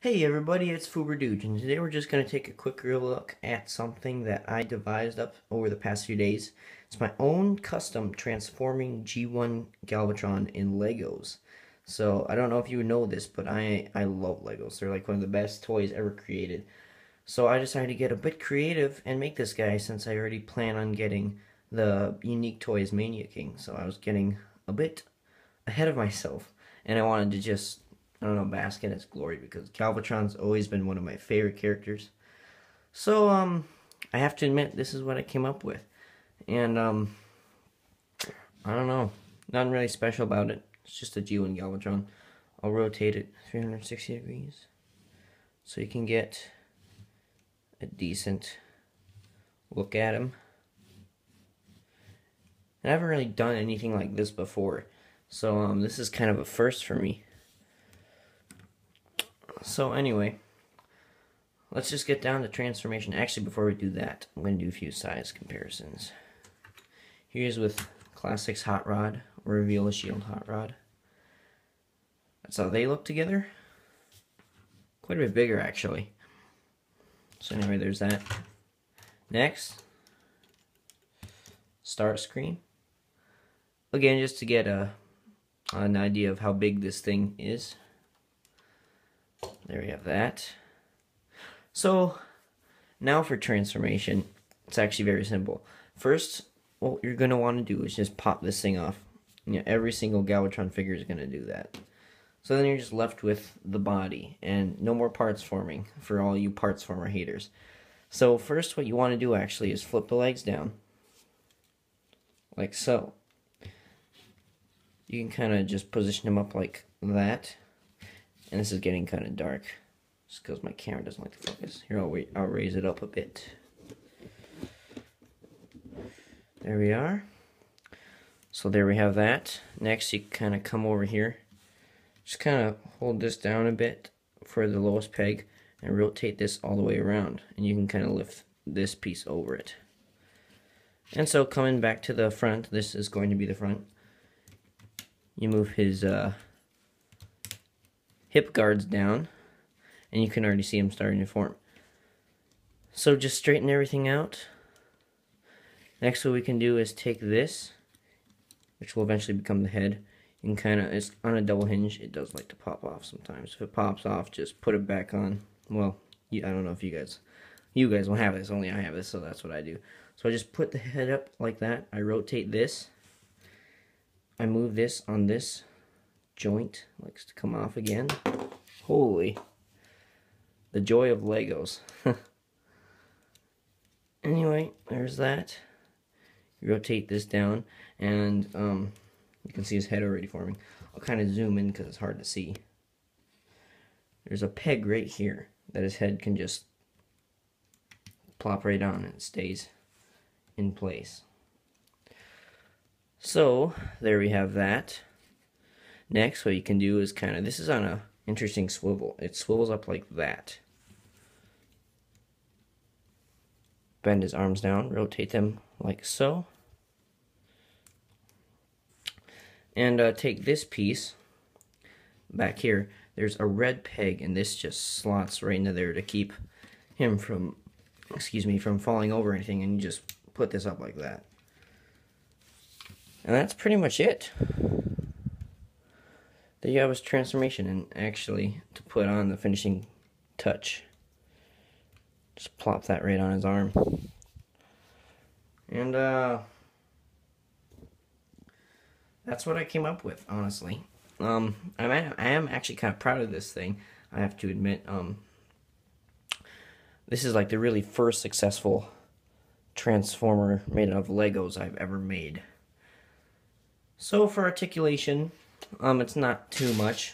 Hey everybody, it's Fuberdude, and today we're just going to take a quick look at something that I devised up over the past few days. It's my own custom transforming G1 Galvatron in Legos. So, I don't know if you know this, but I love Legos. They're like one of the best toys ever created. So I decided to get a bit creative and make this guy since I already plan on getting the Unique Toys Mania King. So I was getting a bit ahead of myself, and I wanted to just, I don't know, bask in its glory because Galvatron's always been one of my favorite characters. So, I have to admit, this is what I came up with. And, I don't know, nothing really special about it. It's just a G1 Galvatron. I'll rotate it 360 degrees so you can get a decent look at him. And I haven't really done anything like this before, so this is kind of a first for me. So anyway, let's just get down to transformation. Actually, before we do that, I'm going to do a few size comparisons. Here's with Classics Hot Rod, or Reveal a Shield Hot Rod. That's how they look together. Quite a bit bigger, actually. So anyway, there's that. Next, Starscream. Again, just to get an idea of how big this thing is. There we have that. So, now for transformation, it's actually very simple. First, what you're going to want to do is just pop this thing off. You know, every single Galvatron figure is going to do that. So then you're just left with the body, and no more parts forming for all you parts former haters. So first what you want to do actually is flip the legs down, like so. You can kind of just position them up like that. And this is getting kind of dark, just because my camera doesn't like to focus. Here, I'll raise it up a bit. There we are. So there we have that. Next, you kind of come over here. Just kind of hold this down a bit for the lowest peg and rotate this all the way around. And you can kind of lift this piece over it. And so coming back to the front, this is going to be the front. You move his hip guards down, and you can already see them starting to form. So just straighten everything out. Next, what we can do is take this, which will eventually become the head. You can kind of, it's on a double hinge. It does like to pop off sometimes. If it pops off, just put it back on. Well, I don't know if you guys will have this. Only I have this, so that's what I do. So I just put the head up like that. I rotate this. I move this on this joint, likes to come off again. Holy, the joy of Legos. Anyway, there's that. You rotate this down, and you can see his head already forming. I'll kind of zoom in because it's hard to see. There's a peg right here that his head can just plop right on, and it stays in place. So there we have that. Next, what you can do is kind of, this is on a interesting swivel. It swivels up like that. Bend his arms down, rotate them like so. And take this piece back here. There's a red peg, and this just slots right into there to keep him from, from falling over anything, and you just put this up like that. And that's pretty much it. There you have his transformation, and actually, to put on the finishing touch, just plop that right on his arm. And that's what I came up with, honestly. I am actually kind of proud of this thing, I have to admit. This is like the really first successful Transformer made out of Legos I've ever made. So for articulation, it's not too much.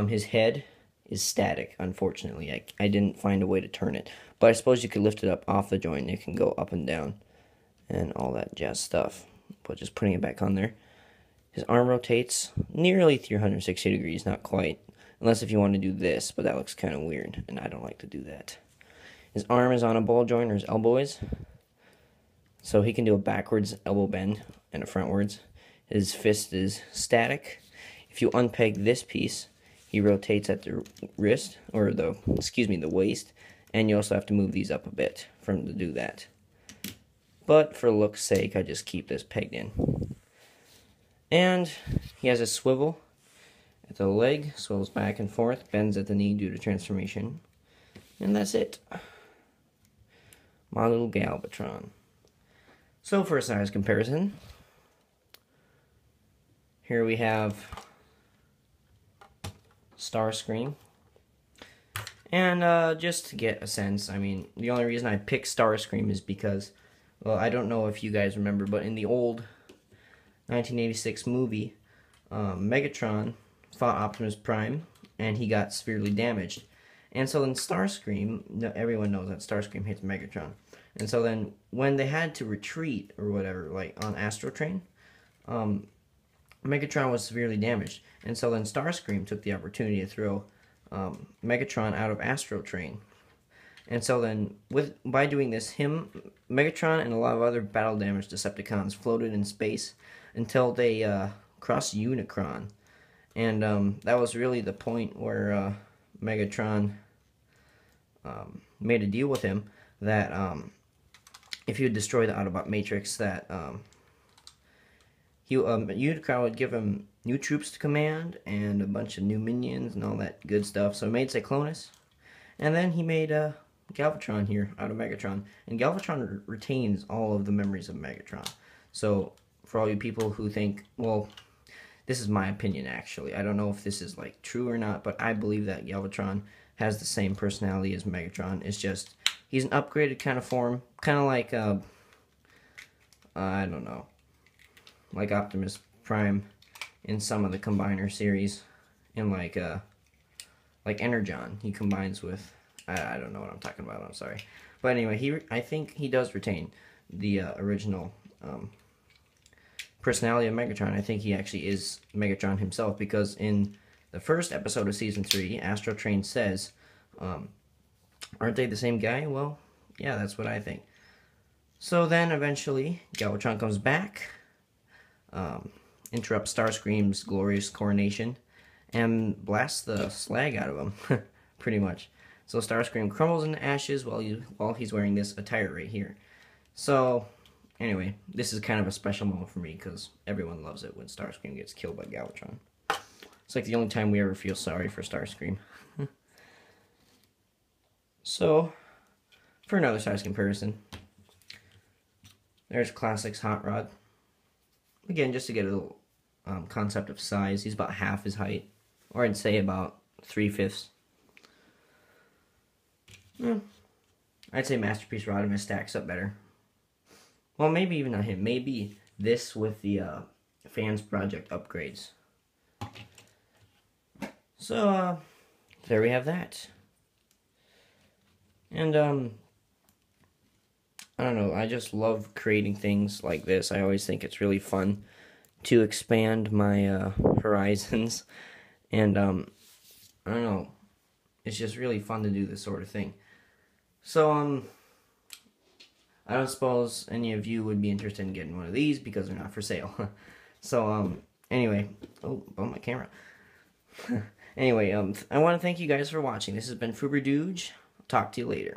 His head is static, unfortunately. I didn't find a way to turn it. But I suppose you could lift it up off the joint. It can go up and down and all that jazz stuff. But just putting it back on there. His arm rotates nearly 360 degrees, not quite. Unless if you want to do this, but that looks kind of weird, and I don't like to do that. His arm is on a ball joint, or his elbow is. So he can do a backwards elbow bend and a frontwards. His fist is static. If you unpeg this piece, he rotates at the wrist, or the waist, and you also have to move these up a bit for him to do that. But for look's sake, I just keep this pegged in. And he has a swivel at the leg, swivels back and forth, bends at the knee due to transformation. And that's it. My little Galvatron. So for a size comparison, here we have Starscream. And just to get a sense, I mean, the only reason I picked Starscream is because, well, I don't know if you guys remember, but in the old 1986 movie, Megatron fought Optimus Prime, and he got severely damaged. And so then Starscream, everyone knows that Starscream hates Megatron. And so then when they had to retreat, or whatever, like on Astro Train, Megatron was severely damaged. And so then Starscream took the opportunity to throw Megatron out of Astro Train. And so then, by doing this, Megatron and a lot of other battle-damaged Decepticons floated in space until they crossed Unicron. And that was really the point where Megatron made a deal with him that if he would destroy the Autobot Matrix, that Unicron would give him new troops to command and a bunch of new minions and all that good stuff. So he made Cyclonus, and then he made Galvatron here out of Megatron. And Galvatron retains all of the memories of Megatron. So for all you people who think, well, this is my opinion actually, I don't know if this is like true or not, but I believe that Galvatron has the same personality as Megatron. It's just he's an upgraded kind of form, kind of like I don't know, like Optimus Prime in some of the Combiner series, in like Energon. He combines with, I don't know what I'm talking about, I'm sorry. But anyway, I think he does retain the original personality of Megatron. I think he actually is Megatron himself, because in the first episode of Season 3, Astro Train says, aren't they the same guy? Well, yeah, that's what I think. So then, eventually, Galvatron comes back, interrupts Starscream's glorious coronation, and blasts the slag out of him, pretty much. So Starscream crumbles into ashes while he's wearing this attire right here. So, anyway, this is kind of a special moment for me, because everyone loves it when Starscream gets killed by Galvatron. It's like the only time we ever feel sorry for Starscream. So, for another size comparison, there's Classic's Hot Rod. Again, just to get a little concept of size, he's about half his height, or I'd say about 3/5. I'd say Masterpiece Rodimus stacks up better. Well, maybe even not him. Maybe this with the Fans Project upgrades. So, there we have that. And, I don't know, I just love creating things like this. I always think it's really fun to expand my horizons. And, I don't know, it's just really fun to do this sort of thing. So, I don't suppose any of you would be interested in getting one of these because they're not for sale. So, anyway, oh, bump my camera. Anyway, I want to thank you guys for watching. This has been Fuber Dooge. Talk to you later.